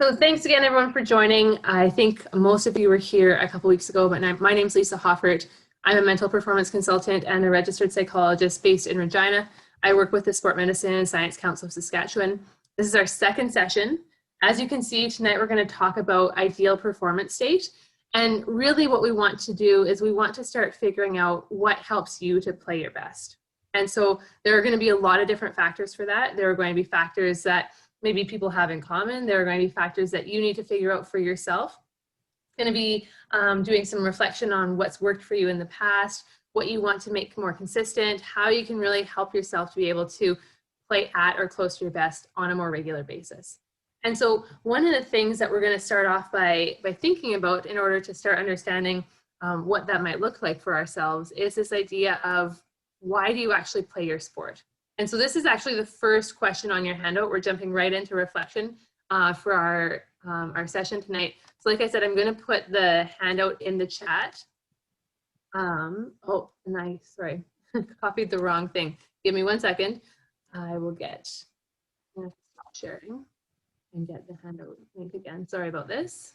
So thanks again, everyone, for joining. I think most of you were here a couple weeks ago, but my name's Lisa Hoffart. I'm a mental performance consultant and a registered psychologist based in Regina. I work with the Sport Medicine and Science Council of Saskatchewan. This is our second session. As you can see, tonight we're going to talk about ideal performance state. And really what we want to do is we want to start figuring out what helps you to play your best. And so there are going to be a lot of different factors for that. There are going to be factors that maybe people have in common. There are going to be factors that you need to figure out for yourself. Going to be doing some reflection on what's worked for you in the past, what you want to make more consistent, how you can really help yourself to be able to play at or close to your best on a more regular basis. And so one of the things that we're going to start off by thinking about in order to start understanding what that might look like for ourselves is this idea of why do you actually play your sport? And so this is actually the first question on your handout. We're jumping right into reflection for our session tonight. So like I said, I'm going to put the handout in the chat. Oh, nice, sorry, copied the wrong thing. Give me 1 second. I will stop sharing and get the handout link again. Sorry about this.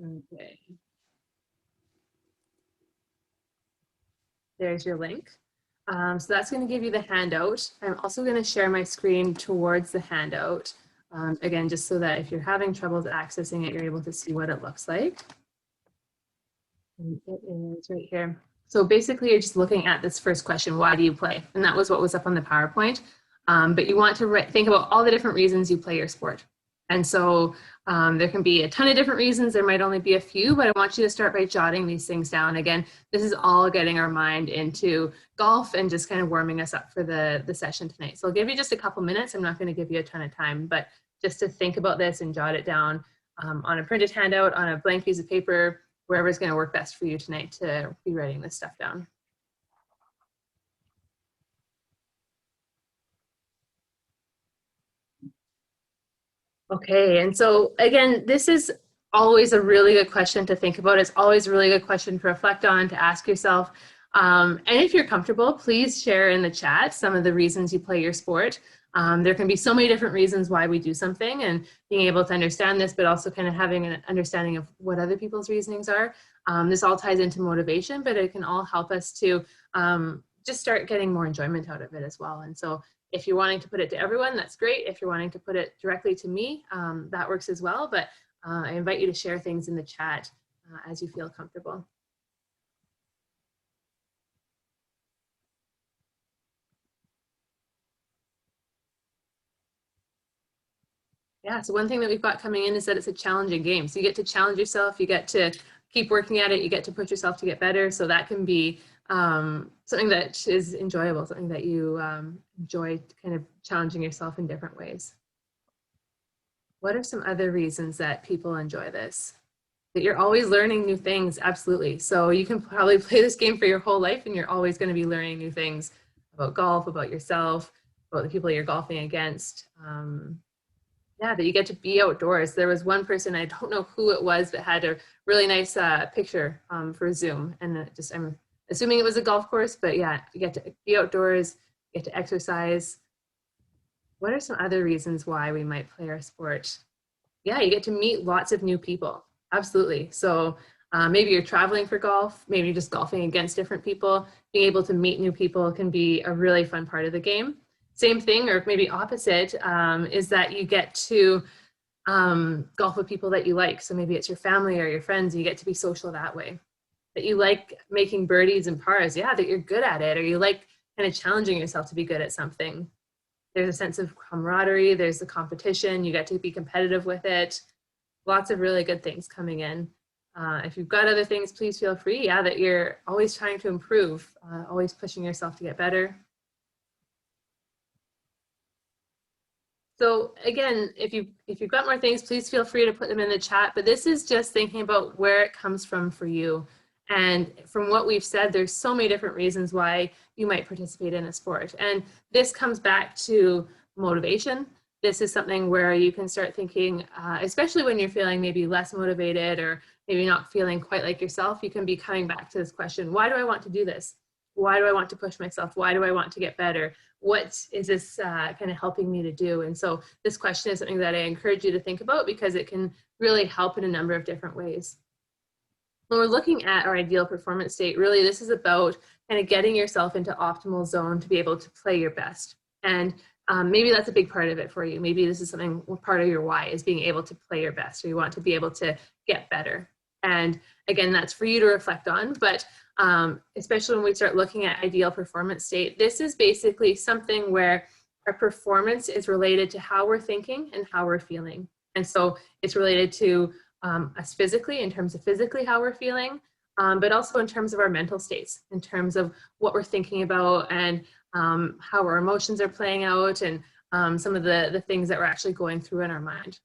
Okay. There's your link. So that's going to give you the handout. I'm also going to share my screen towards the handout. Again, just so that if you're having troubles accessing it, you're able to see what it looks like. And it is right here. So basically, you're just looking at this first question, why do you play? And that was what was up on the PowerPoint. But you want to think about all the different reasons you play your sport. And so there can be a ton of different reasons. There might only be a few, but I want you to start by jotting these things down. Again, this is all getting our mind into golf and just kind of warming us up for the session tonight. So I'll give you just a couple minutes. I'm not going to give you a ton of time, but just to think about this and jot it down on a printed handout, on a blank piece of paper, wherever is going to work best for you tonight to be writing this stuff down. Okay, and so again, this is always a really good question to think about. It's always a really good question to reflect on, to ask yourself. And if you're comfortable, please share in the chat some of the reasons you play your sport. There can be so many different reasons why we do something, and being able to understand this, but also kind of having an understanding of what other people's reasonings are. This all ties into motivation, but it can all help us to just start getting more enjoyment out of it as well. And so if you're wanting to put it to everyone, that's great. If you're wanting to put it directly to me, that works as well. But I invite you to share things in the chat as you feel comfortable. Yeah, so one thing that we've got coming in is that it's a challenging game. So you get to challenge yourself, you get to keep working at it, you get to push yourself to get better. So that can be something that is enjoyable, something that you enjoy, kind of challenging yourself in different ways. What are some other reasons that people enjoy this? That you're always learning new things, absolutely. So you can probably play this game for your whole life and you're always going to be learning new things about golf, about yourself, about the people you're golfing against. Yeah, that you get to be outdoors. There was one person, I don't know who it was, but had a really nice picture for Zoom. And I'm assuming it was a golf course, but yeah, you get to be outdoors, you get to exercise. What are some other reasons why we might play our sport? Yeah, you get to meet lots of new people. Absolutely. So maybe you're traveling for golf, maybe you're just golfing against different people. Being able to meet new people can be a really fun part of the game. Same thing, or maybe opposite, is that you get to golf with people that you like. So maybe it's your family or your friends, and you get to be social that way. That you like making birdies and pars, yeah, that you're good at it, or you like kind of challenging yourself to be good at something. There's a sense of camaraderie, there's the competition, you get to be competitive with it. Lots of really good things coming in. If you've got other things, please feel free. Yeah, that you're always trying to improve, always pushing yourself to get better. So again, if you've got more things, please feel free to put them in the chat. But this is just thinking about where it comes from for you. And from what we've said, there's so many different reasons why you might participate in a sport. And this comes back to motivation. This is something where you can start thinking, especially when you're feeling maybe less motivated or maybe not feeling quite like yourself, you can be coming back to this question, why do I want to do this? Why do I want to push myself? Why do I want to get better? what is this kind of helping me to do? And so this question is something that I encourage you to think about because it can really help in a number of different ways. When we're looking at our ideal performance state, really this is about kind of getting yourself into optimal zone to be able to play your best. And maybe that's a big part of it for you. Maybe this is something, part of your why is being able to play your best, or you want to be able to get better. And again, that's for you to reflect on, but especially when we start looking at ideal performance state, this is basically something where our performance is related to how we're thinking and how we're feeling. And so it's related to us physically, in terms of physically how we're feeling, but also in terms of our mental states, in terms of what we're thinking about and how our emotions are playing out, and some of the things that we're actually going through in our mind.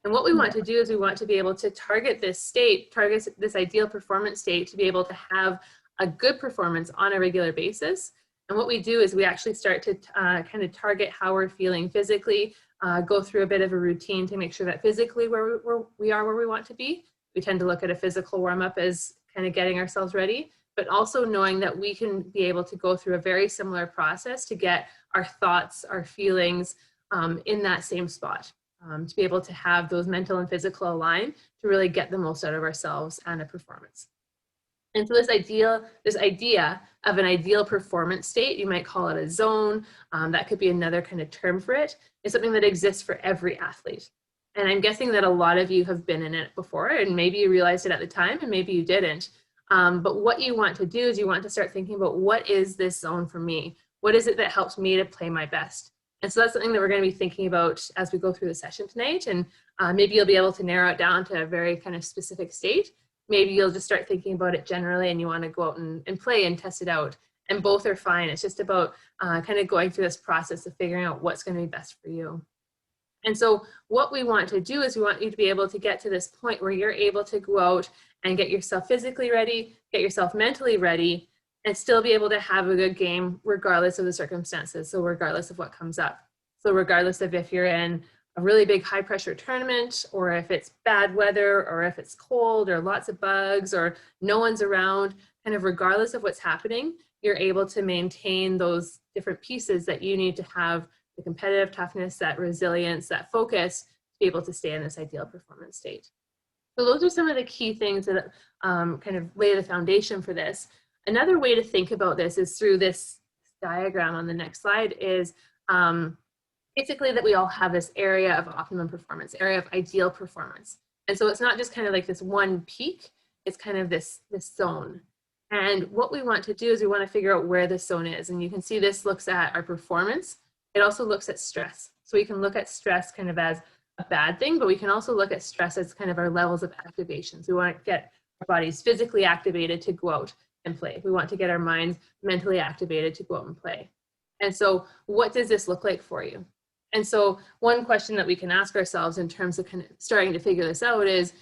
And what we want to do is we want to be able to target this state, target this ideal performance state, to be able to have a good performance on a regular basis. And what we do is we actually start to kind of target how we're feeling physically, go through a bit of a routine to make sure that physically we are where we want to be. We tend to look at a physical warm-up as kind of getting ourselves ready, but also knowing that we can be able to go through a very similar process to get our thoughts, our feelings in that same spot, to be able to have those mental and physical align to really get the most out of ourselves and a performance. And so this idea of an ideal performance state, you might call it a zone, that could be another kind of term for it, is something that exists for every athlete. And I'm guessing that a lot of you have been in it before, and maybe you realized it at the time and maybe you didn't. But what you want to do is you want to start thinking about, what is this zone for me? What is it that helps me to play my best? And so that's something that we're going to be thinking about as we go through the session tonight. And maybe you'll be able to narrow it down to a very kind of specific state. Maybe you'll just start thinking about it generally and you want to go out and play and test it out. And both are fine. It's just about kind of going through this process of figuring out what's going to be best for you. And so what we want to do is we want you to be able to get to this point where you're able to go out and get yourself physically ready, get yourself mentally ready, and still be able to have a good game regardless of the circumstances. So regardless of what comes up. So regardless of if you're in a really big high pressure tournament, or if it's bad weather, or if it's cold, or lots of bugs, or no one's around, kind of regardless of what's happening, you're able to maintain those different pieces that you need to have: the competitive toughness, that resilience, that focus, to be able to stay in this ideal performance state. So those are some of the key things that kind of lay the foundation for this. Another way to think about this is through this diagram on the next slide, is basically that we all have this area of optimum performance, area of ideal performance. And so it's not just kind of like this one peak, it's kind of this zone. And what we want to do is we want to figure out where this zone is. And you can see this looks at our performance. It also looks at stress. So we can look at stress kind of as a bad thing, but we can also look at stress as kind of our levels of activation. So we want to get our bodies physically activated to go out and play. We want to get our minds mentally activated to go out and play. And so what does this look like for you? And so one question that we can ask ourselves in terms of kind of starting to figure this out is,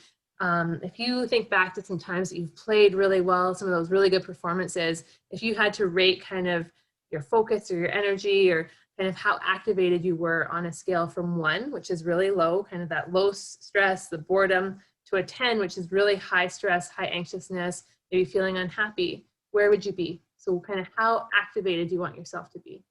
if you think back to some times that you've played really well, some of those really good performances, if you had to rate kind of your focus or your energy, or kind of how activated you were on a scale from 1, which is really low, kind of that low stress, the boredom, to a 10, which is really high stress, high anxiousness, maybe feeling unhappy, where would you be? So kind of how activated do you want yourself to be?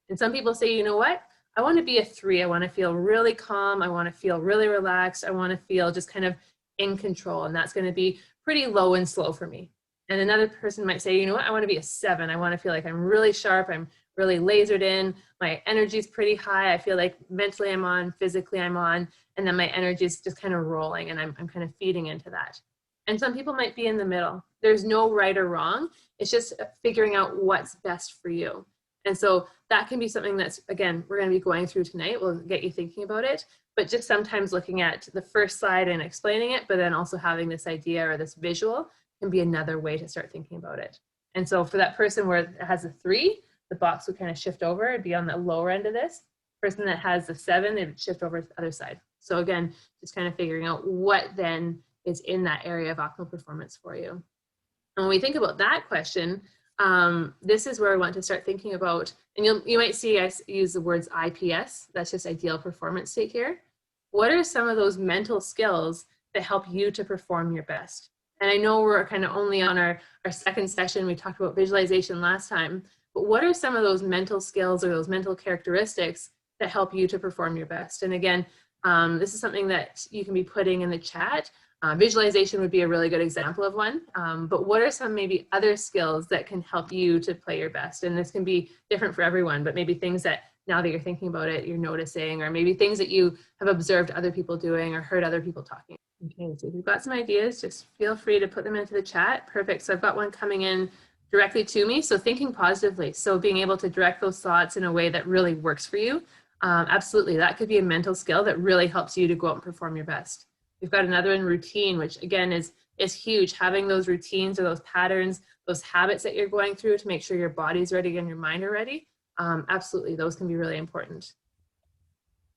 And some people say, you know what? I want to be a 3. I want to feel really calm. I want to feel really relaxed. I want to feel just kind of in control. And that's going to be pretty low and slow for me. And another person might say, you know what? I want to be a 7. I want to feel like I'm really sharp. I'm really lasered in. My energy is pretty high. I feel like mentally I'm on, physically I'm on, and then my energy is just kind of rolling, and I'm kind of feeding into that. And some people might be in the middle. There's no right or wrong. It's just figuring out what's best for you. And so that can be something that's, again, we're going to be going through tonight. We'll get you thinking about it, but just sometimes looking at the first slide and explaining it, but then also having this idea or this visual can be another way to start thinking about it. And so for that person where it has a 3, the box would kind of shift over. It'd be on the lower end of this. Person that has the 7, they would shift over to the other side. So again, just kind of figuring out what then is in that area of optimal performance for you. And when we think about that question, this is where I want to start thinking about, and you might see I use the words IPS, that's just ideal performance state here. What are some of those mental skills that help you to perform your best? And I know we're kind of only on our second session. We talked about visualization last time, but what are some of those mental skills or those mental characteristics that help you to perform your best? And again, this is something that you can be putting in the chat. Visualization would be a really good example of one, but what are some maybe other skills that can help you to play your best? And this can be different for everyone, but maybe things that now that you're thinking about it, you're noticing, or maybe things that you have observed other people doing or heard other people talking. Okay, so if you've got some ideas, just feel free to put them into the chat. Perfect, so I've got one coming in directly to me. So thinking positively, so being able to direct those thoughts in a way that really works for you. Absolutely, that could be a mental skill that really helps you to go out and perform your best. We've got another in routine, which again is huge. Having those routines or those patterns, those habits that you're going through to make sure your body's ready and your mind are ready. Absolutely, those can be really important.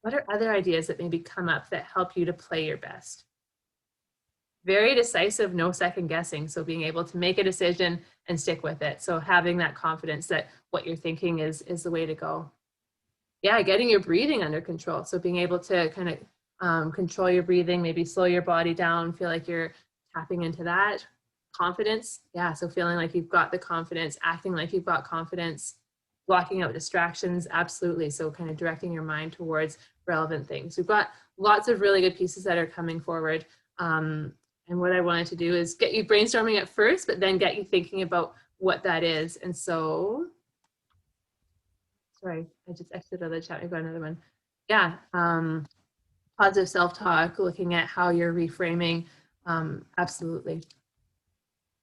What are other ideas that maybe come up that help you to play your best? Very decisive, no second guessing. So being able to make a decision and stick with it. So having that confidence that what you're thinking is the way to go. Yeah, getting your breathing under control. So being able to kind of control your breathing, maybe slow your body down, feel like you're tapping into that. Confidence, yeah, so feeling like you've got the confidence, acting like you've got confidence, blocking out distractions, absolutely. So kind of directing your mind towards relevant things. We've got lots of really good pieces that are coming forward. And what I wanted to do is get you brainstorming at first, but then get you thinking about what that is. And so, sorry, I just exited out of the chat. We've got another one. Yeah, positive self-talk, looking at how you're reframing, absolutely.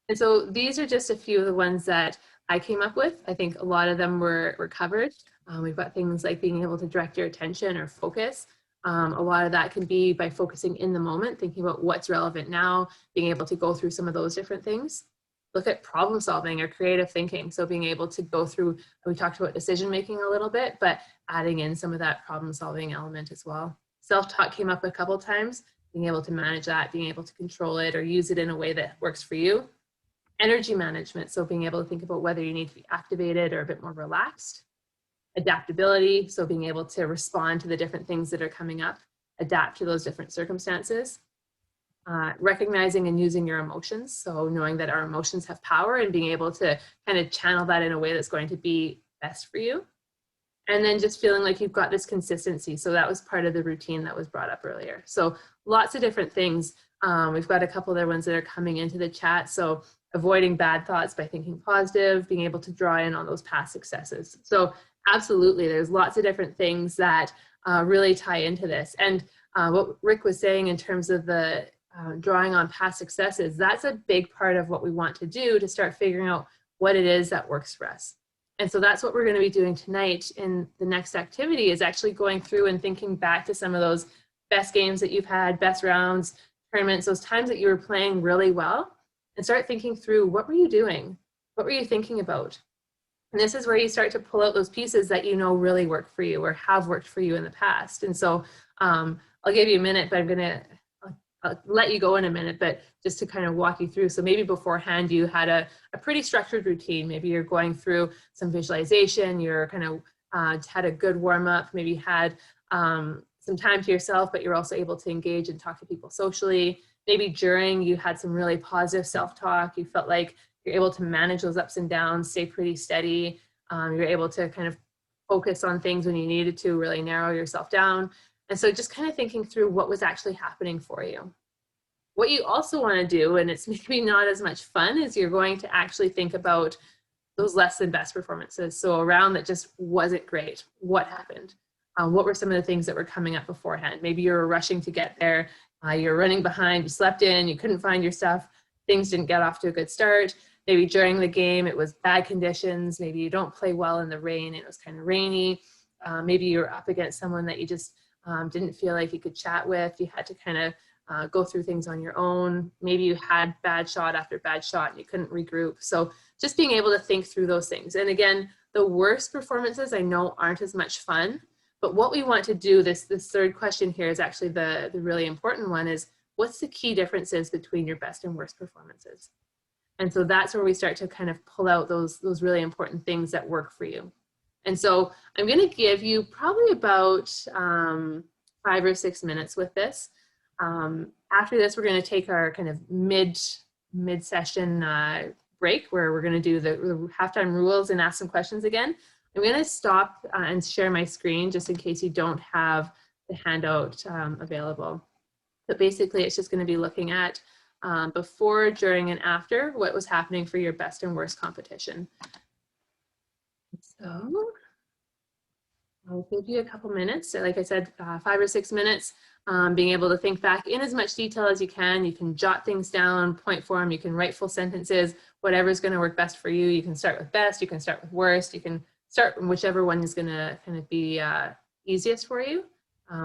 And so these are just a few of the ones that I came up with. I think a lot of them were covered. We've got things like being able to direct your attention or focus. A lot of that can be by focusing in the moment, thinking about what's relevant now, being able to go through some of those different things. Look at problem solving or creative thinking. So being able to go through, we talked about decision making a little bit, but adding in some of that problem solving element as well. Self-talk came up a couple times, being able to manage that, being able to control it or use it in a way that works for you. Energy management, so being able to think about whether you need to be activated or a bit more relaxed. Adaptability, so being able to respond to the different things that are coming up, adapt to those different circumstances. Recognizing and using your emotions, so knowing that our emotions have power and being able to kind of channel that in a way that's going to be best for you. And then just feeling like you've got this consistency. So that was part of the routine that was brought up earlier. So lots of different things. We've got a couple other ones that are coming into the chat. So avoiding bad thoughts by thinking positive, being able to draw in on those past successes. So absolutely, there's lots of different things that really tie into this. And what Rick was saying in terms of the drawing on past successes, that's a big part of what we want to do to start figuring out what it is that works for us. And so that's what we're going to be doing tonight in the next activity, is actually going through and thinking back to some of those best games that you've had, best rounds, tournaments, those times that you were playing really well, and start thinking through, what were you doing? What were you thinking about? And this is where you start to pull out those pieces that you know really work for you or have worked for you in the past. And so I'll give you a minute, but I'll let you go in a minute, but just to kind of walk you through. So maybe beforehand you had a pretty structured routine. Maybe you're going through some visualization, you're kind of had a good warm up, maybe had some time to yourself, but you're also able to engage and talk to people socially. Maybe during you had some really positive self-talk, you felt like you're able to manage those ups and downs, stay pretty steady. You're able to kind of focus on things when you needed to, really narrow yourself down. And so just kind of thinking through what was actually happening for you. What you also want to do, and it's maybe not as much fun, is you're going to actually think about those less than best performances. So a round that just wasn't great. What happened? What were some of the things that were coming up beforehand? Maybe you were rushing to get there. You're running behind, you slept in, you couldn't find your stuff. Things didn't get off to a good start. Maybe during the game, it was bad conditions. Maybe you don't play well in the rain. It was kind of rainy. Maybe you were up against someone that you just didn't feel like you could chat with. You had to kind of go through things on your own. Maybe you had bad shot after bad shot and you couldn't regroup. So just being able to think through those things. And again, the worst performances I know aren't as much fun, but what we want to do, this third question here is actually the really important one, is what's the key differences between your best and worst performances? And so that's where we start to kind of pull out those really important things that work for you. And so I'm going to give you probably about 5 or 6 minutes with this. After this, we're going to take our kind of mid-session break where we're going to do the halftime rules and ask some questions again. I'm going to stop and share my screen just in case you don't have the handout available. But basically, it's just going to be looking at before, during, and after what was happening for your best and worst competition. So I'll give you a couple minutes. So like I said, 5 or 6 minutes, being able to think back in as much detail as you can. You can jot things down, point form, you can write full sentences, whatever's going to work best for you. You can start with best, you can start with worst, you can start from whichever one is going to kind of be easiest for you.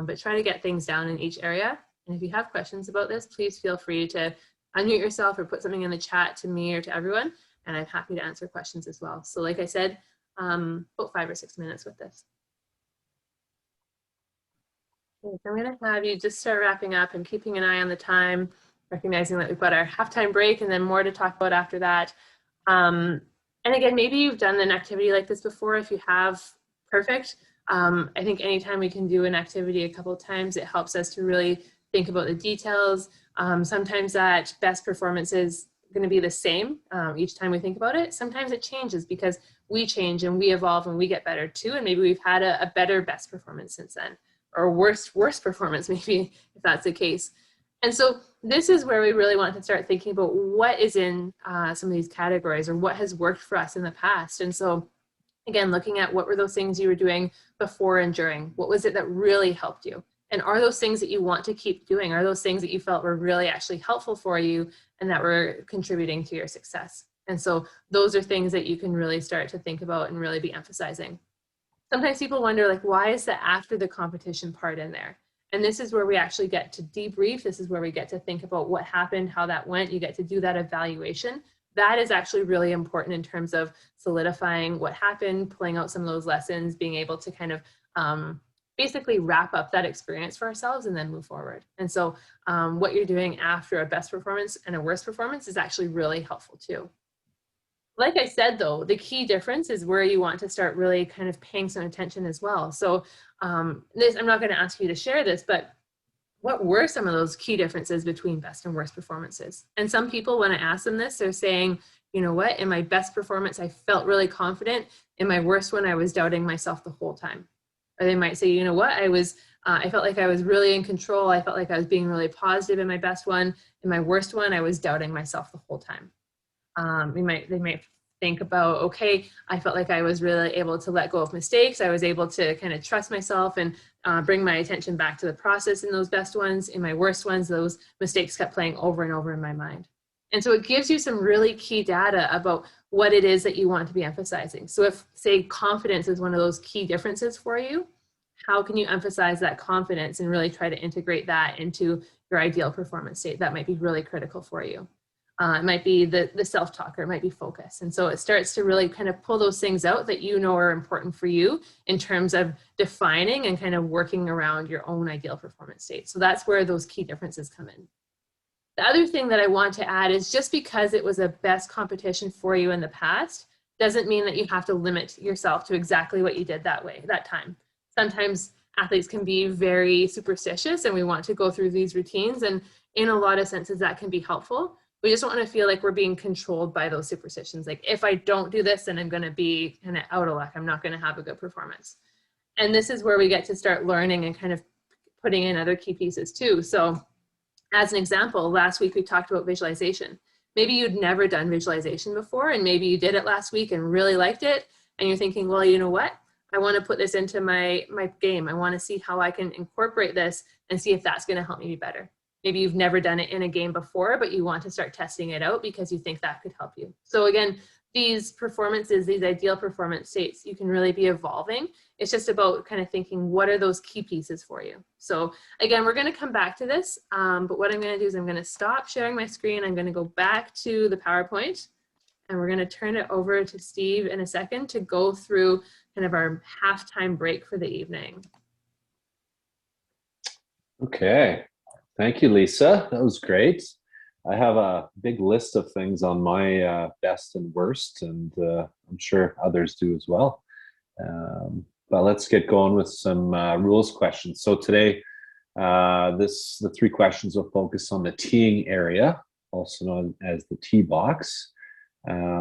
But try to get things down in each area. And if you have questions about this, please feel free to unmute yourself or put something in the chat to me or to everyone. And I'm happy to answer questions as well. So like I said, about 5 or 6 minutes with this. Okay, so I'm going to have you just start wrapping up and keeping an eye on the time, recognizing that we've got our halftime break and then more to talk about after that. And again, maybe you've done an activity like this before. If you have, perfect. I think anytime we can do an activity a couple of times, it helps us to really think about the details. Sometimes that best performance is going to be the same each time we think about it. Sometimes it changes because we change and we evolve and we get better too. And maybe we've had a better best performance since then, or worst performance maybe, if that's the case. And so this is where we really want to start thinking about what is in some of these categories or what has worked for us in the past. And so again, looking at what were those things you were doing before and during, what was it that really helped you? And are those things that you want to keep doing? Are those things that you felt were really actually helpful for you and that were contributing to your success? And so those are things that you can really start to think about and really be emphasizing. Sometimes people wonder, like, why is the after the competition part in there? And this is where we actually get to debrief. This is where we get to think about what happened, how that went. You get to do that evaluation. That is actually really important in terms of solidifying what happened, pulling out some of those lessons, being able to kind of basically wrap up that experience for ourselves and then move forward. And so what you're doing after a best performance and a worst performance is actually really helpful too. Like I said, though, the key difference is where you want to start really kind of paying some attention as well. So I'm not going to ask you to share this, but what were some of those key differences between best and worst performances? And some people, when I ask them this, they're saying, you know what, in my best performance, I felt really confident. In my worst one, I was doubting myself the whole time. Or they might say, you know what, I felt like I was really in control. I felt like I was being really positive in my best one. In my worst one, I was doubting myself the whole time. They might think about, okay, I felt like I was really able to let go of mistakes. I was able to kind of trust myself and bring my attention back to the process in those best ones. In my worst ones, those mistakes kept playing over and over in my mind. And so it gives you some really key data about what it is that you want to be emphasizing. So if, say, confidence is one of those key differences for you, how can you emphasize that confidence and really try to integrate that into your ideal performance state? That might be really critical for you. It might be the self-talk, or it might be focus. And so it starts to really kind of pull those things out that you know are important for you in terms of defining and kind of working around your own ideal performance state. So that's where those key differences come in. The other thing that I want to add is just because it was a best competition for you in the past doesn't mean that you have to limit yourself to exactly what you did that time. Sometimes athletes can be very superstitious and we want to go through these routines, and in a lot of senses that can be helpful. We just don't want to feel like we're being controlled by those superstitions. Like, if I don't do this, then I'm going to be kind of out of luck. I'm not going to have a good performance. And this is where we get to start learning and kind of putting in other key pieces too. So as an example, last week we talked about visualization. Maybe you'd never done visualization before, and maybe you did it last week and really liked it. And you're thinking, well, you know what? I want to put this into my game. I want to see how I can incorporate this and see if that's going to help me be better. Maybe you've never done it in a game before, but you want to start testing it out because you think that could help you. So again, these performances, these ideal performance states, you can really be evolving. It's just about kind of thinking, what are those key pieces for you? So again, we're going to come back to this, but what I'm going to do is I'm going to stop sharing my screen. I'm going to go back to the PowerPoint, and we're going to turn it over to Steve in a second to go through kind of our halftime break for the evening. Okay. Thank you, Lisa. That was great. I have a big list of things on my best and worst, and I'm sure others do as well. But let's get going with some rules questions. So today, the 3 questions will focus on the teeing area, also known as the tee box.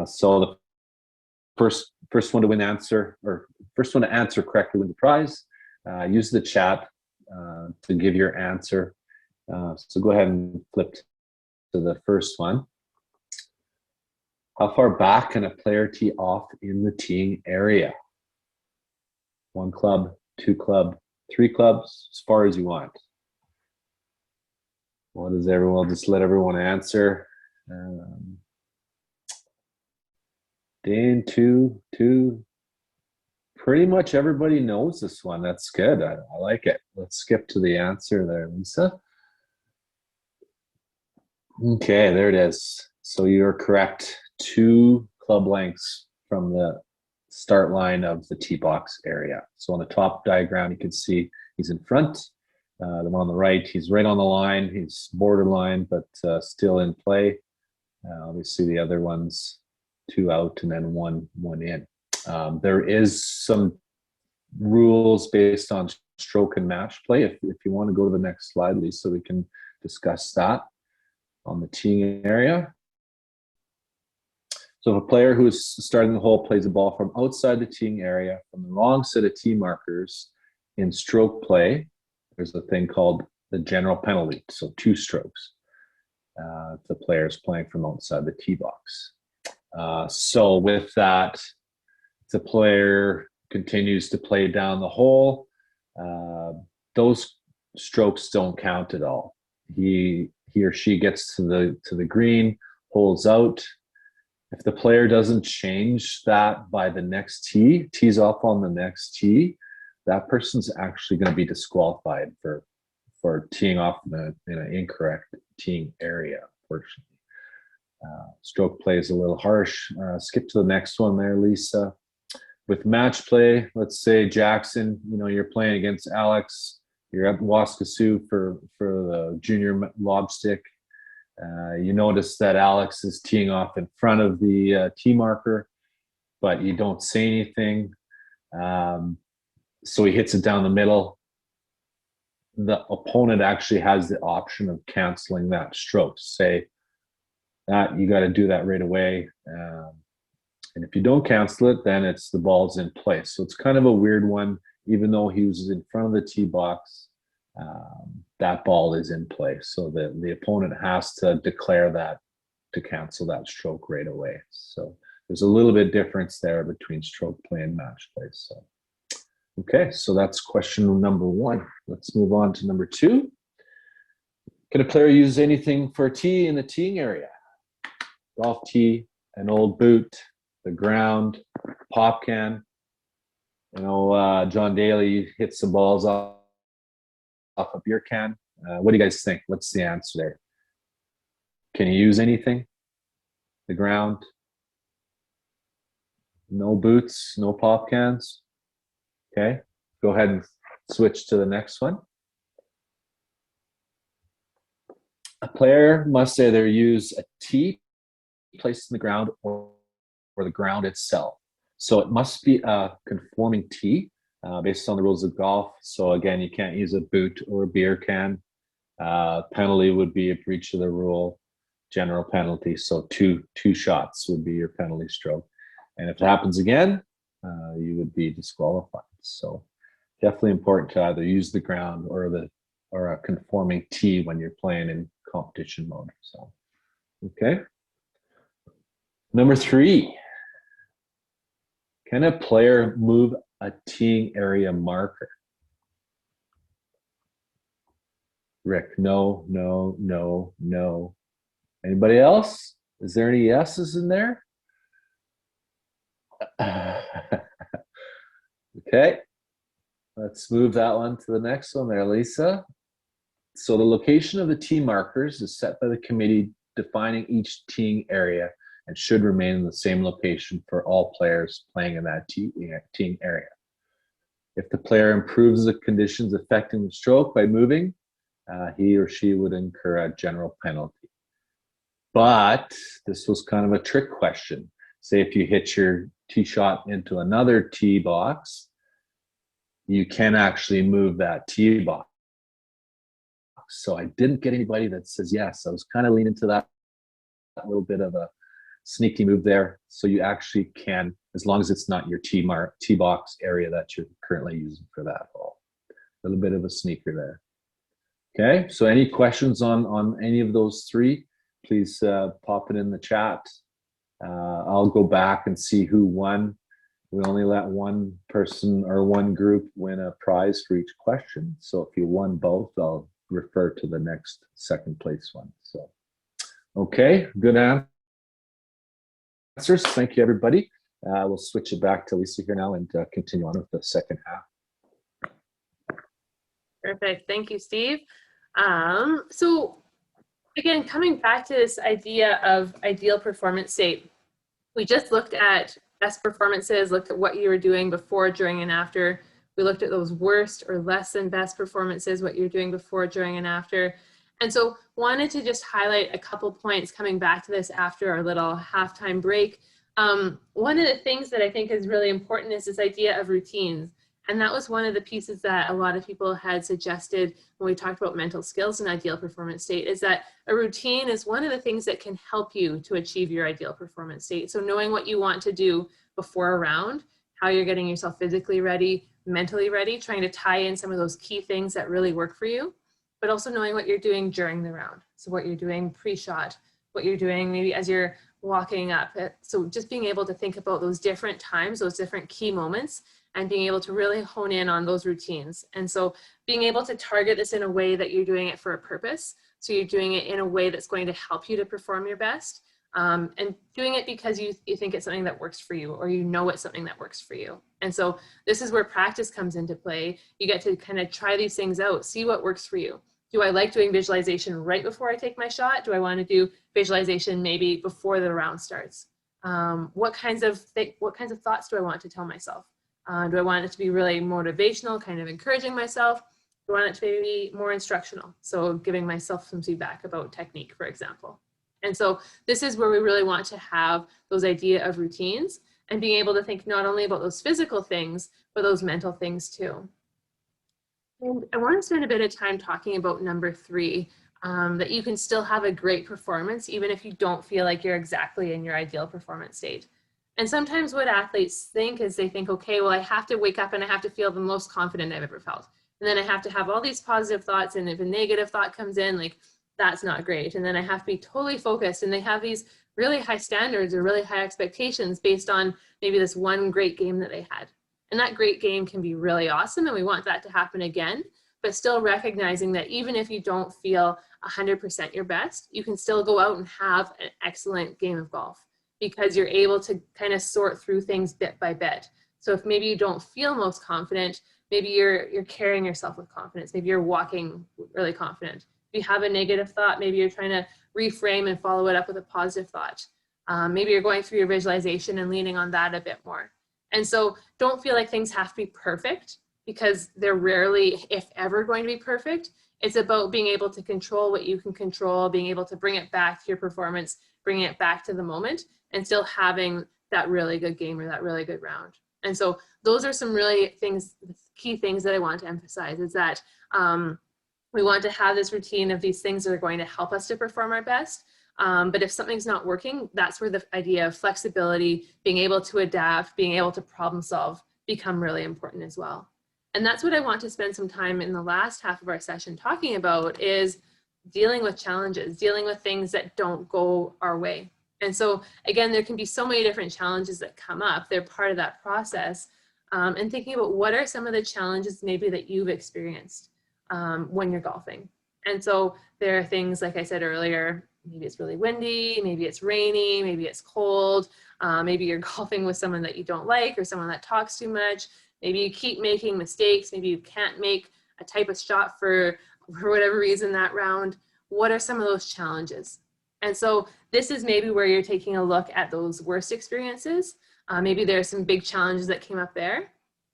So the first one to win answer, or first one to answer correctly win the prize. Use the chat to give your answer. So go ahead and flip to the first one. How far back can a player tee off in the teeing area? 1 club, 2 club, 3 clubs, as far as you want. What is everyone? Just let everyone answer. Dane, two. Pretty much everybody knows this one. That's good. I like it. Let's skip to the answer there, Lisa. Okay, there it is. So you're correct. 2 club lengths from the start line of the tee box area. So on the top diagram, you can see he's in front. The one on the right, he's right on the line. He's borderline, but still in play. Obviously, the other one's 2 out and then one in. There is some rules based on stroke and match play. If you want to go to the next slide, Lisa, we can discuss that on the teeing area. So if a player who is starting the hole plays a ball from outside the teeing area from the wrong set of tee markers in stroke play, there's a thing called the general penalty, so 2 strokes. If the player is playing from outside the tee box. So with that, if the player continues to play down the hole, those strokes don't count at all. He or she gets to the green, holds out. If the player doesn't change that by the next tee, tees off on the next tee, that person's actually going to be disqualified for teeing off in an incorrect teeing area, unfortunately. Stroke play is a little harsh. Skip to the next one there, Lisa. With match play, let's say Jackson, you're playing against Alex. You're at Waskesiu for the junior lob stick. You notice that Alex is teeing off in front of the tee marker, but you don't say anything. So he hits it down the middle. The opponent actually has the option of canceling that stroke. Say that you got to do that right away. And if you don't cancel it, then it's the ball's in place. So it's kind of a weird one. Even though he was in front of the tee box, that ball is in play. So the opponent has to declare that to cancel that stroke right away. So there's a little bit difference there between stroke play and match play. So, okay, so that's question number 1. Let's move on to number 2. Can a player use anything for a tee in the teeing area? Golf tee, an old boot, the ground, pop can. John Daly hits some balls off a beer can. What do you guys think? What's the answer there? Can you use anything? The ground? No boots, no pop cans? Okay, go ahead and switch to the next one. A player must either use a tee placed in the ground or the ground itself. So it must be a conforming tee based on the rules of golf. So again, you can't use a boot or a beer can. Penalty would be a breach of the rule, general penalty. So two shots would be your penalty stroke. And if it happens again, you would be disqualified. So definitely important to either use the ground or a conforming tee when you're playing in competition mode. So, okay. Number 3. Can a player move a teeing area marker? Rick, no. Anybody else? Is there any yeses in there? Okay. Let's move that one to the next one there, Lisa. So the location of the tee markers is set by the committee defining each teeing area and should remain in the same location for all players playing in that teeing area. If the player improves the conditions affecting the stroke by moving, he or she would incur a general penalty. But this was kind of a trick question. Say if you hit your tee shot into another tee box, you can actually move that tee box. So I didn't get anybody that says yes. I was kind of leaning to that little bit of a sneaky move there. So you actually can, as long as it's not your tee box area that you're currently using for that hole. A little bit of a sneaker there. Okay, so any questions on any of those three, please pop it in the chat. I'll go back and see who won. We only let one person or one group win a prize for each question. So if you won both, I'll refer to the next second place one. So, okay, good answers. Thank you, everybody. We'll switch it back to Lisa here now and continue on with the second half. Perfect. Thank you, Steve. So again, coming back to this idea of ideal performance state, we just looked at best performances, looked at what you were doing before, during, and after. We looked at those worst or less than best performances, what you're doing before, during, and after. And so wanted to just highlight a couple points coming back to this after our little halftime break. One of the things that I think is really important is this idea of routines. And that was one of the pieces that a lot of people had suggested when we talked about mental skills and ideal performance state, is that a routine is one of the things that can help you to achieve your ideal performance state. So knowing what you want to do before a round, how you're getting yourself physically ready, mentally ready, trying to tie in some of those key things that really work for you, but also knowing what you're doing during the round. So what you're doing pre-shot, what you're doing maybe as you're walking up. So just being able to think about those different times, those different key moments, and being able to really hone in on those routines. And so being able to target this in a way that you're doing it for a purpose. So you're doing it in a way that's going to help you to perform your best, and doing it because you think it's something that works for you, or you know it's something that works for you. And so this is where practice comes into play. You get to kind of try these things out, see what works for you. Do I like doing visualization right before I take my shot? Do I want to do visualization maybe before the round starts? What kinds of thoughts do I want to tell myself? Do I want it to be really motivational, kind of encouraging myself? Do I want it to be more instructional? So giving myself some feedback about technique, for example. And so this is where we really want to have those idea of routines and being able to think not only about those physical things, but those mental things too. And I want to spend a bit of time talking about number 3, that you can still have a great performance even if you don't feel like you're exactly in your ideal performance state. And sometimes what athletes think is they think, okay, well, I have to wake up and I have to feel the most confident I've ever felt. And then I have to have all these positive thoughts, and if a negative thought comes in, like, that's not great. And then I have to be totally focused, and they have these really high standards or really high expectations based on maybe this one great game that they had. And that great game can be really awesome, and we want that to happen again, but still recognizing that even if you don't feel 100% your best, you can still go out and have an excellent game of golf, because you're able to kind of sort through things bit by bit. So if maybe you don't feel most confident, maybe you're carrying yourself with confidence. Maybe you're walking really confident. If you have a negative thought, maybe you're trying to reframe and follow it up with a positive thought. Maybe you're going through your visualization and leaning on that a bit more. And so don't feel like things have to be perfect, because they're rarely, if ever, going to be perfect. It's about being able to control what you can control, being able to bring it back to your performance, bringing it back to the moment, and still having that really good game or that really good round. And so those are some really key things that I want to emphasize, is that we want to have this routine of these things that are going to help us to perform our best. But if something's not working, that's where the idea of flexibility, being able to adapt, being able to problem solve become really important as well. And that's what I want to spend some time in the last half of our session talking about, is dealing with challenges, dealing with things that don't go our way. And so again, there can be so many different challenges that come up. They're part of that process. And thinking about what are some of the challenges maybe that you've experienced when you're golfing. And so there are things, like I said earlier, maybe it's really windy, maybe it's rainy, maybe it's cold, maybe you're golfing with someone that you don't like or someone that talks too much, maybe you keep making mistakes, maybe you can't make a type of shot for whatever reason that round. What are some of those challenges? And so this is maybe where you're taking a look at those worst experiences. Maybe there are some big challenges that came up there,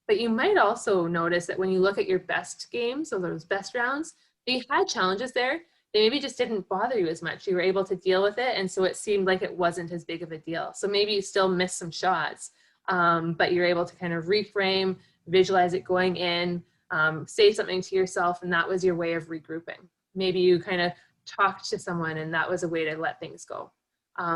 but you might also notice that when you look at your best games, so those best rounds, you had challenges there. They maybe just didn't bother you as much. You were able to deal with it, and so it seemed like it wasn't as big of a deal. So maybe you still missed some shots, but you're able to kind of reframe, visualize it going in, say something to yourself, and that was your way of regrouping. Maybe you kind of talked to someone, and that was a way to let things go.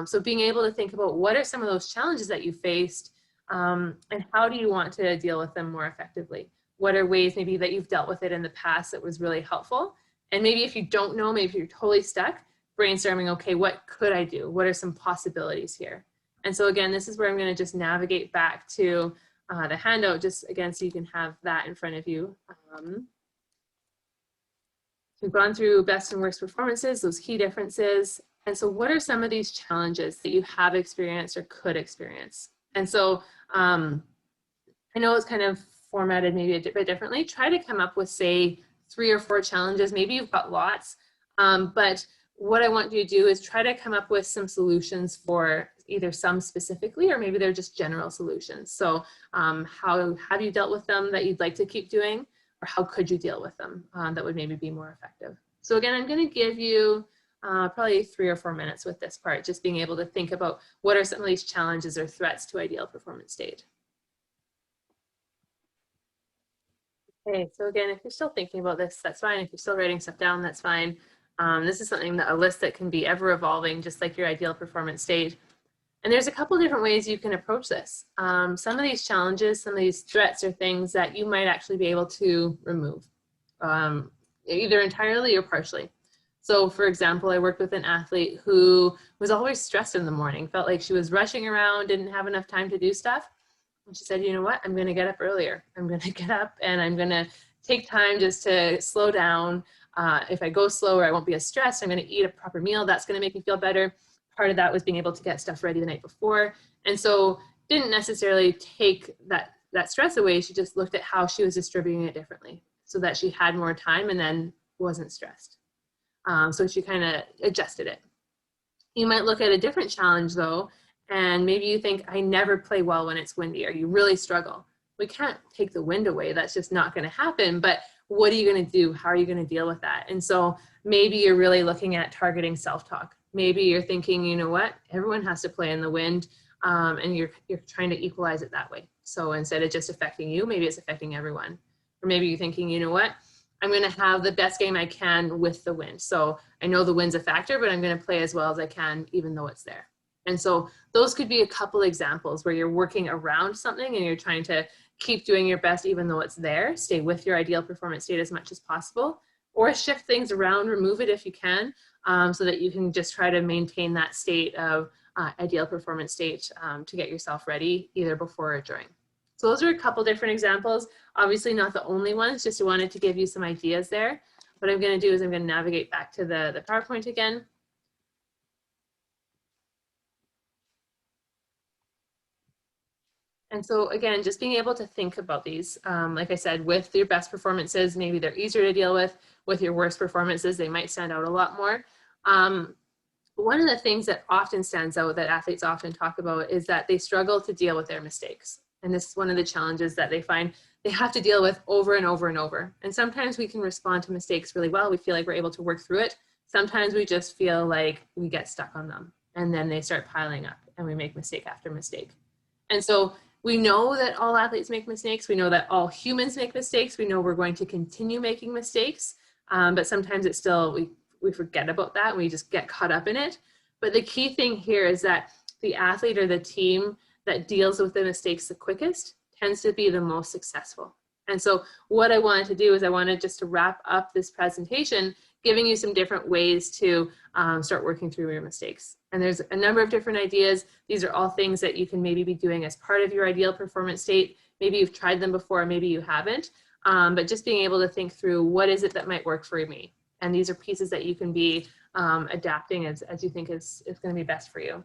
So being able to think about what are some of those challenges that you faced, and how do you want to deal with them more effectively? What are ways maybe that you've dealt with it in the past that was really helpful? And maybe if you don't know, maybe if you're totally stuck, brainstorming, okay, what could I do? What are some possibilities here? And so again, this is where I'm going to just navigate back to the handout, just again, so you can have that in front of you. We've gone through best and worst performances, those key differences. And so what are some of these challenges that you have experienced or could experience? And so I know it's kind of formatted maybe a bit differently. Try to come up with, say, 3 or 4 challenges. Maybe you've got lots, but what I want you to do is try to come up with some solutions for either some specifically, or maybe they're just general solutions. So how have you dealt with them that you'd like to keep doing, or how could you deal with them that would maybe be more effective? So again, I'm going to give you probably 3 or 4 minutes with this part, just being able to think about what are some of these challenges or threats to ideal performance state. Okay, so again, if you're still thinking about this, that's fine. If you're still writing stuff down, that's fine. This is something that a list that can be ever evolving, just like your ideal performance state. And there's a couple different ways you can approach this. Some of these challenges, some of these threats are things that you might actually be able to remove, either entirely or partially. So for example, I worked with an athlete who was always stressed in the morning, felt like she was rushing around, didn't have enough time to do stuff. And she said, you know what, I'm going to get up earlier. I'm going to get up and I'm going to take time just to slow down. If I go slower, I won't be as stressed. I'm going to eat a proper meal. That's going to make me feel better. Part of that was being able to get stuff ready the night before. And so didn't necessarily take that stress away. She just looked at how she was distributing it differently so that she had more time and then wasn't stressed. So she kind of adjusted it. You might look at a different challenge though, and maybe you think, I never play well when it's windy, or you really struggle. We can't take the wind away. That's just not going to happen. But what are you going to do? How are you going to deal with that? And so maybe you're really looking at targeting self-talk. Maybe you're thinking, you know what, everyone has to play in the wind, and you're trying to equalize it that way. So instead of just affecting you, maybe it's affecting everyone. Or maybe you're thinking, you know what, I'm going to have the best game I can with the wind. So I know the wind's a factor, but I'm going to play as well as I can, even though it's there. And so those could be a couple examples where you're working around something and you're trying to keep doing your best even though it's there. Stay with your ideal performance state as much as possible, or shift things around, remove it if you can, so that you can just try to maintain that state of ideal performance state to get yourself ready either before or during. So those are a couple different examples. Obviously not the only ones, just wanted to give you some ideas there. What I'm going to do is I'm going to navigate back to the PowerPoint again. And so again, just being able to think about these, like I said, with your best performances, maybe they're easier to deal with. With your worst performances, they might stand out a lot more. One of the things that often stands out that athletes often talk about is that they struggle to deal with their mistakes. And this is one of the challenges that they find they have to deal with over and over and over. And sometimes we can respond to mistakes really well. We feel like we're able to work through it. Sometimes we just feel like we get stuck on them and then they start piling up and we make mistake after mistake. And so we know that all athletes make mistakes. We know that all humans make mistakes. We know we're going to continue making mistakes, but sometimes it's still, we forget about that. And we just get caught up in it. But the key thing here is that the athlete or the team that deals with the mistakes the quickest tends to be the most successful. And so what I wanted to do is I wanted just to wrap up this presentation giving you some different ways to start working through your mistakes. And there's a number of different ideas. These are all things that you can maybe be doing as part of your ideal performance state. Maybe you've tried them before, maybe you haven't, but just being able to think through what is it that might work for me. And these are pieces that you can be adapting as you think is going to be best for you.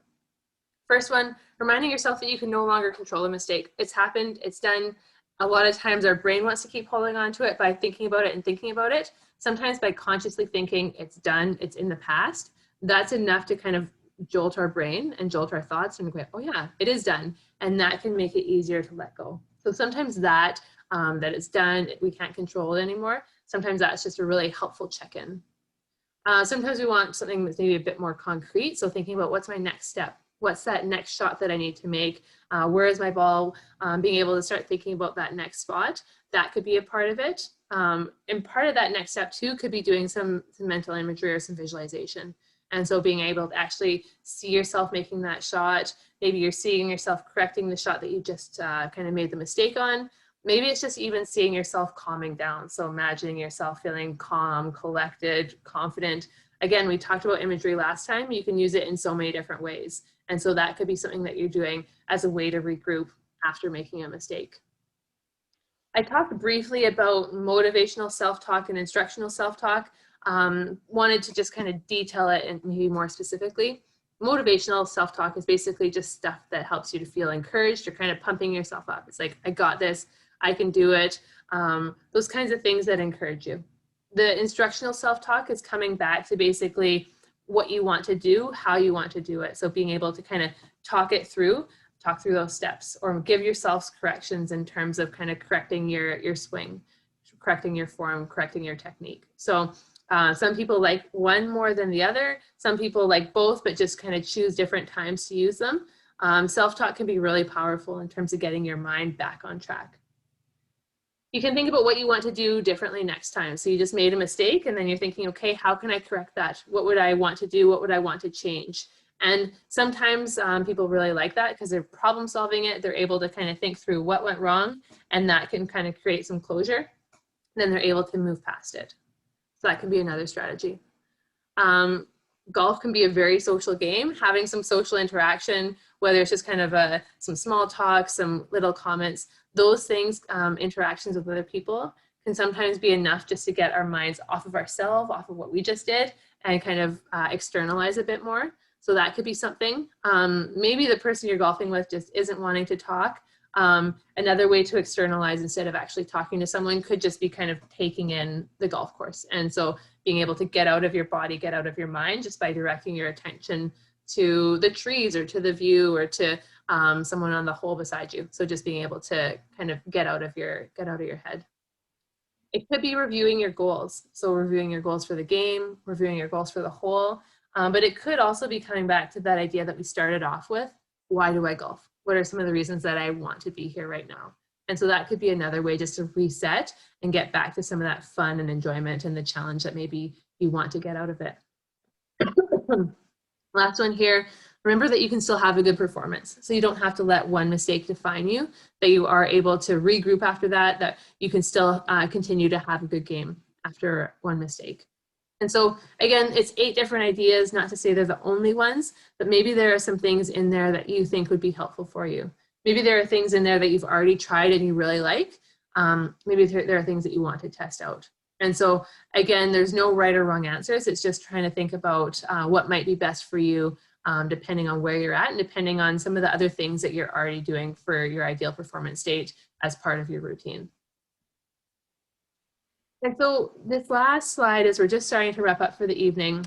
First one, reminding yourself that you can no longer control a mistake. It's happened, it's done. A lot of times our brain wants to keep holding on to it by thinking about it and thinking about it. Sometimes by consciously thinking it's done, it's in the past, that's enough to kind of jolt our brain and jolt our thoughts and go, oh yeah, it is done. And that can make it easier to let go. So sometimes that it's done, we can't control it anymore. Sometimes that's just a really helpful check-in. Sometimes we want something that's maybe a bit more concrete. So thinking about what's my next step? What's that next shot that I need to make? Where is my ball? Being able to start thinking about that next spot, that could be a part of it. And part of that next step too could be doing some mental imagery or some visualization. And so being able to actually see yourself making that shot, maybe you're seeing yourself correcting the shot that you just kind of made the mistake on. Maybe it's just even seeing yourself calming down. So imagining yourself feeling calm, collected, confident. Again, we talked about imagery last time. You can use it in so many different ways. And so that could be something that you're doing as a way to regroup after making a mistake. I talked briefly about motivational self-talk and instructional self-talk. Wanted to just kind of detail it and maybe more specifically. Motivational self-talk is basically just stuff that helps you to feel encouraged. You're kind of pumping yourself up. It's like, I got this, I can do it. Those kinds of things that encourage you. The instructional self-talk is coming back to basically what you want to do, how you want to do it. So being able to kind of talk through those steps, or give yourselves corrections in terms of kind of correcting your swing, correcting your form, correcting your technique. So some people like one more than the other. Some people like both, but just kind of choose different times to use them. Self-talk can be really powerful in terms of getting your mind back on track. You can think about what you want to do differently next time. So you just made a mistake and then you're thinking, okay, how can I correct that? What would I want to do? What would I want to change? And sometimes people really like that because they're problem solving it. They're able to kind of think through what went wrong, and that can kind of create some closure. Then they're able to move past it. So that can be another strategy. Golf can be a very social game. Having some social interaction, whether it's just kind of some small talk, some little comments, those things, interactions with other people, can sometimes be enough just to get our minds off of ourselves, off of what we just did, and kind of externalize a bit more. So that could be something. Maybe the person you're golfing with just isn't wanting to talk. Another way to externalize instead of actually talking to someone could just be kind of taking in the golf course. And so being able to get out of your body, get out of your mind, just by directing your attention to the trees or to the view or to someone on the hole beside you. So just being able to kind of get out of your head. It could be reviewing your goals. So reviewing your goals for the game, reviewing your goals for the hole. But it could also be coming back to that idea that we started off with. Why do I golf? What are some of the reasons that I want to be here right now? And so that could be another way just to reset and get back to some of that fun and enjoyment and the challenge that maybe you want to get out of it. Last one here, remember that you can still have a good performance. So you don't have to let one mistake define you, that you are able to regroup after that, that you can still continue to have a good game after one mistake. And so again, it's 8 different ideas, not to say they're the only ones, but maybe there are some things in there that you think would be helpful for you. Maybe there are things in there that you've already tried and you really like. Maybe there are things that you want to test out. And so again, there's no right or wrong answers. It's just trying to think about what might be best for you, depending on where you're at and depending on some of the other things that you're already doing for your ideal performance state as part of your routine. And so this last slide, as we're just starting to wrap up for the evening,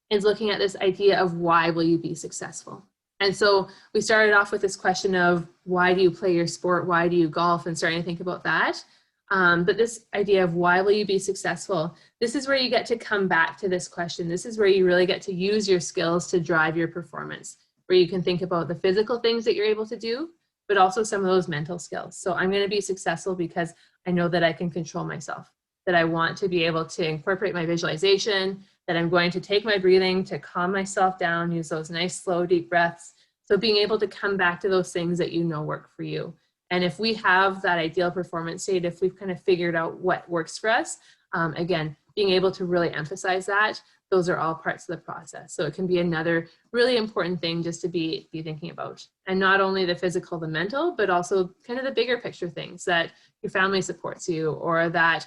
is looking at this idea of why will you be successful? And so we started off with this question of why do you play your sport? Why do you golf? And starting to think about that. But this idea of why will you be successful? This is where you get to come back to this question. This is where you really get to use your skills to drive your performance, where you can think about the physical things that you're able to do, but also some of those mental skills. So I'm going to be successful because I know that I can control myself, that I want to be able to incorporate my visualization, that I'm going to take my breathing to calm myself down, use those nice, slow, deep breaths. So being able to come back to those things that you know work for you. And if we have that ideal performance state, if we've kind of figured out what works for us, again, being able to really emphasize that, those are all parts of the process. So it can be another really important thing just to be thinking about. And not only the physical, the mental, but also kind of the bigger picture things, that your family supports you, or that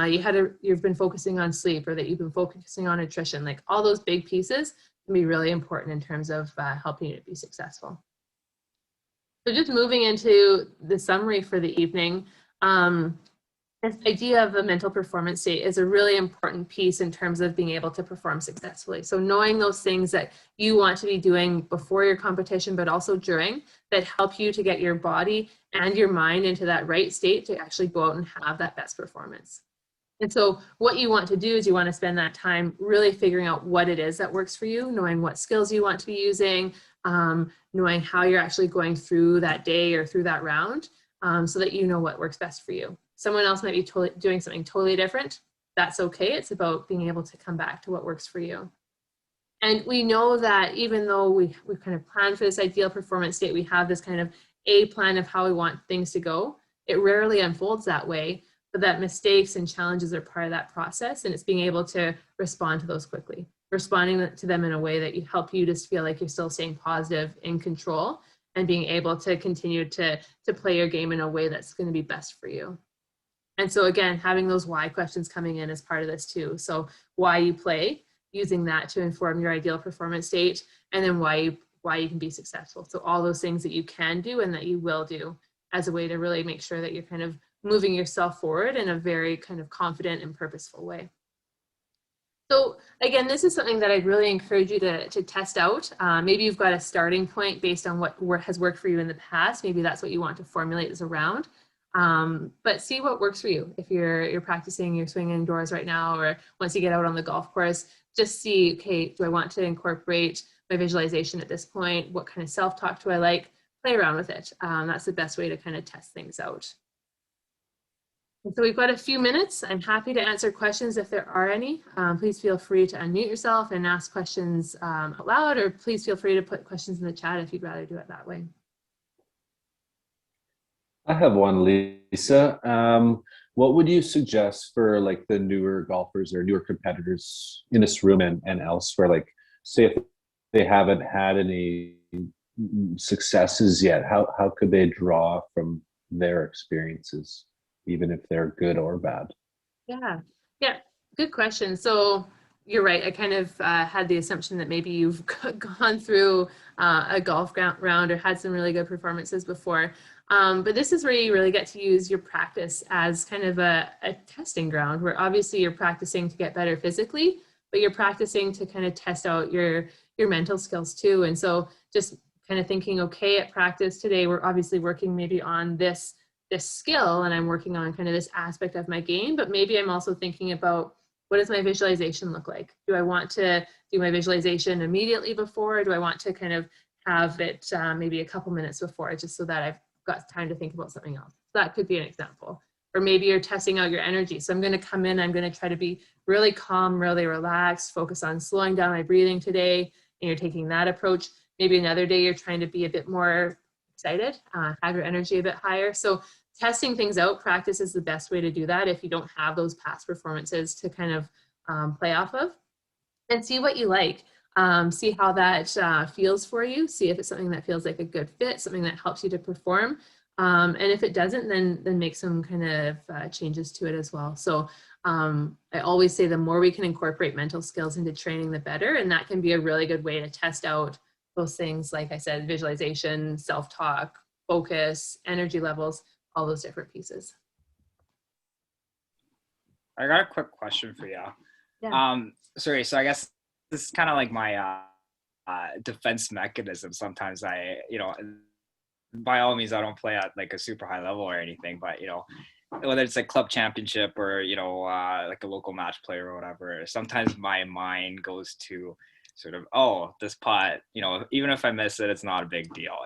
you've been focusing on sleep, or that you've been focusing on nutrition. Like all those big pieces can be really important in terms of helping you to be successful. So just moving into the summary for the evening, this idea of a mental performance state is a really important piece in terms of being able to perform successfully. So knowing those things that you want to be doing before your competition, but also during, that help you to get your body and your mind into that right state to actually go out and have that best performance. And so what you want to do is you want to spend that time really figuring out what it is that works for you, knowing what skills you want to be using, knowing how you're actually going through that day or through that round, so that you know what works best for you. Someone else might be doing something totally different. That's okay. It's about being able to come back to what works for you. And we know that even though we kind of plan for this ideal performance state, we have this kind of a plan of how we want things to go. It rarely unfolds that way, but that mistakes and challenges are part of that process. And it's being able to respond to those quickly, responding to them in a way that you help you just feel like you're still staying positive, in control, and being able to continue to play your game in a way that's going to be best for you. And so again, having those why questions coming in is part of this too. So why you play, using that to inform your ideal performance state, and then why you can be successful. So all those things that you can do and that you will do as a way to really make sure that you're kind of moving yourself forward in a very kind of confident and purposeful way. So again, this is something that I'd really encourage you to test out. Maybe you've got a starting point based on what has worked for you in the past. Maybe that's what you want to formulate this around. But see what works for you. If you're practicing your swing indoors right now, or once you get out on the golf course, just see, okay, do I want to incorporate my visualization at this point? What kind of self-talk do I like? Play around with it. That's the best way to kind of test things out. And so we've got a few minutes. I'm happy to answer questions if there are any. Please feel free to unmute yourself and ask questions out loud, or please feel free to put questions in the chat if you'd rather do it that way. I have one, Lisa. What would you suggest for like the newer golfers or newer competitors in this room and elsewhere? Like, say if they haven't had any successes yet, how could they draw from their experiences, even if they're good or bad? Yeah, good question. So you're right. I kind of had the assumption that maybe you've gone through a golf round or had some really good performances before. But this is where you really get to use your practice as kind of a testing ground, where obviously you're practicing to get better physically, but you're practicing to kind of test out your mental skills too. And so just kind of thinking, okay, at practice today, we're obviously working maybe on this skill, and I'm working on kind of this aspect of my game, but maybe I'm also thinking about, what does my visualization look like? Do I want to do my visualization immediately before, or do I want to kind of have it maybe a couple minutes before, just so that I've got time to think about something else? So that could be an example. Or maybe you're testing out your energy. So I'm going to come in, I'm going to try to be really calm, really relaxed, focus on slowing down my breathing today, and you're taking that approach. Maybe another day you're trying to be a bit more excited, have your energy a bit higher. So testing things out, practice is the best way to do that if you don't have those past performances to kind of play off of. And see what you like. See how that feels for you. See if it's something that feels like a good fit, something that helps you to perform. And if it doesn't, then make some kind of changes to it as well. So I always say the more we can incorporate mental skills into training, the better. And that can be a really good way to test out those things, like I said, visualization, self-talk, focus, energy levels, all those different pieces. I got a quick question for you. Yeah. Sorry, so I guess this is kind of like my defense mechanism. Sometimes by all means, I don't play at like a super high level or anything, but whether it's a club championship or like a local match play or whatever, sometimes my mind goes to sort of, oh, this putt, even if I miss it, it's not a big deal,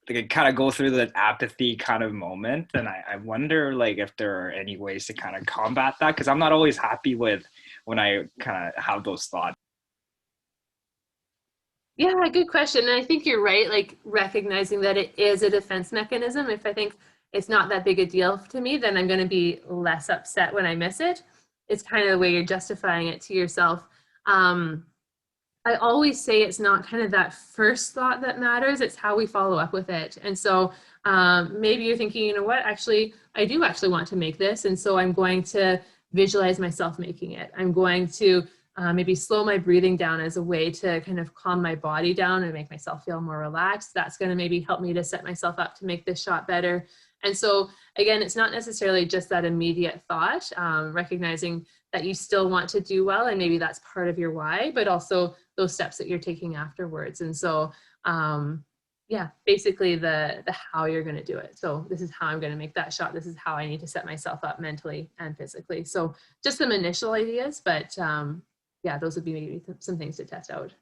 They could kind of go through the apathy kind of moment, and I wonder like if there are any ways to kind of combat that, because I'm not always happy with when I kind of have those thoughts. Yeah, good question. And I think you're right, like recognizing that it is a defense mechanism. If I think it's not that big a deal to me, then I'm going to be less upset when I miss it. It's kind of the way you're justifying it to yourself. I always say it's not kind of that first thought that matters, it's how we follow up with it. And so maybe you're thinking, you know what, actually, I do actually want to make this. And so I'm going to visualize myself making it. I'm going to maybe slow my breathing down as a way to kind of calm my body down and make myself feel more relaxed. That's going to maybe help me to set myself up to make this shot better. And so again, it's not necessarily just that immediate thought, recognizing that you still want to do well, and maybe that's part of your why, but also those steps that you're taking afterwards. And so yeah, basically the how you're going to do it. So this is how I'm going to make that shot. This is how I need to set myself up mentally and physically. So just some initial ideas, but yeah, those would be maybe some things to test out.